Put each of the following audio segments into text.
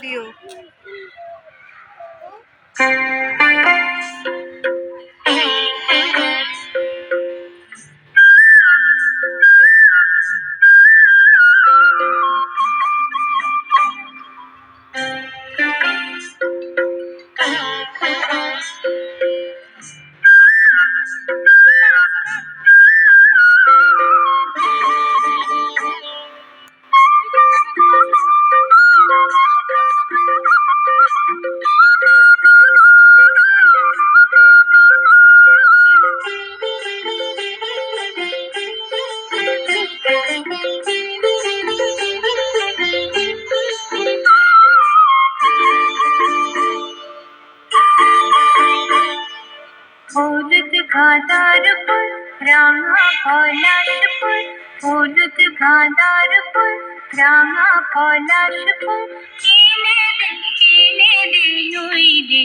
দিও। হলুদ গাঁদার ফুল রাঙা পলাশ ফুল, হলুদ গাঁদার ফুল রাঙা পলাশ ফুল, কিনে দে নইলে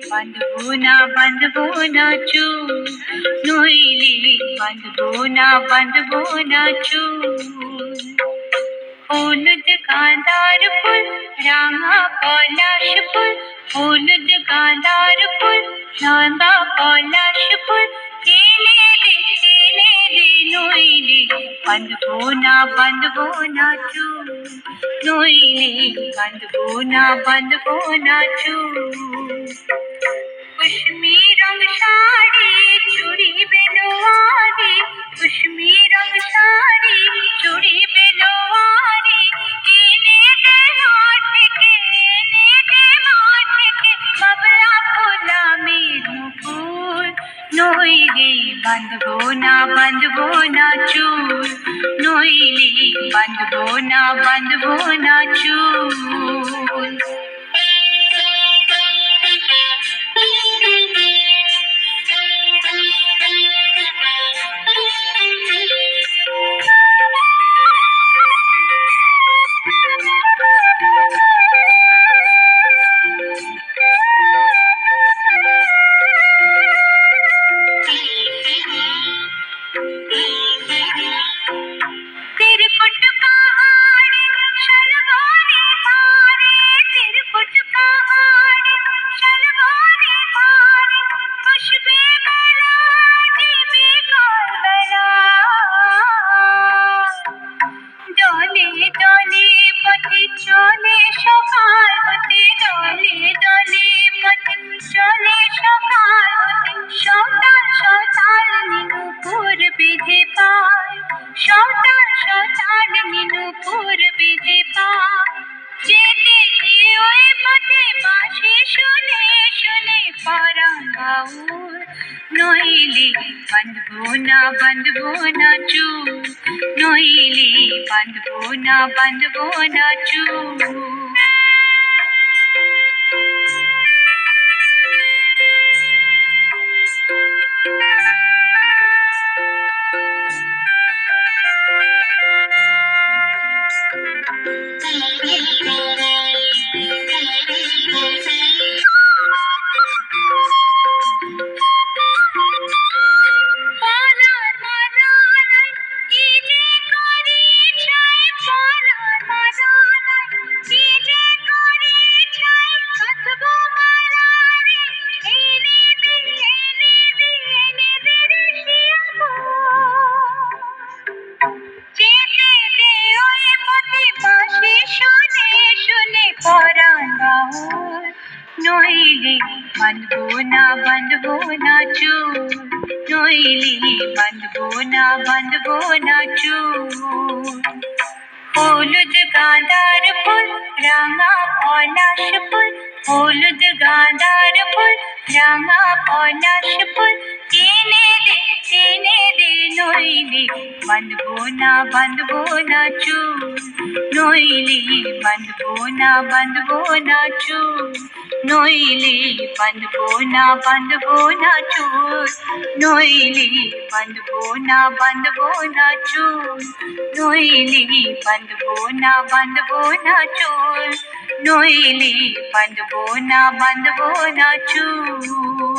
বাঁধবো না চুল, নইলে বাঁধবো না চুল। হলুদ গাঁদার ফুল রাঙা পলাশ ফুল, হলুদ গাঁদার ফুল রাঙা পলাশ ফুল, কিনে দে নইলে বাঁধবো না চুল, নইলে বাঁধবো না চুল। कुश्मी रंग साड़ी चूड़ी बेनवारी, कुश्मी रंग साड़ी चूड़ी बेनवारी, किने दे हाथ के बाबला फूला मेरू फूल, नइले बांधबो ना चूल, नइले बांधबो ना चूल। চলে সকাল হতে, দলে দলে পথে চলে সকাল হতে, সকাল নীনুপুর বেঁধে পায়, সকাল নীনুপুর বেঁধে পায়। যেতে ওই পথে বাঁশি শুনে শুনে পরাণ বাউল, নইলে বাঁধবো না চুল, নইলে বাঁধবো না চুল। নইলে বাঁধবো না চুল, নইলে বাঁধবো না চুল। হলুদ গাঁদার ফুল রাঙা পলাশ ফুল, হলুদ গাঁদার ফুল রাঙা পলাশ ফুল, কিনে দে নইলে বাঁধবো না চুল, নইলে বাঁধবো না চুল, নইলে বাঁধবো না চুল, নইলে বাঁধবো না চুল, নইলে বাঁধবো না চুল, নইলে বাঁধবো না চুল।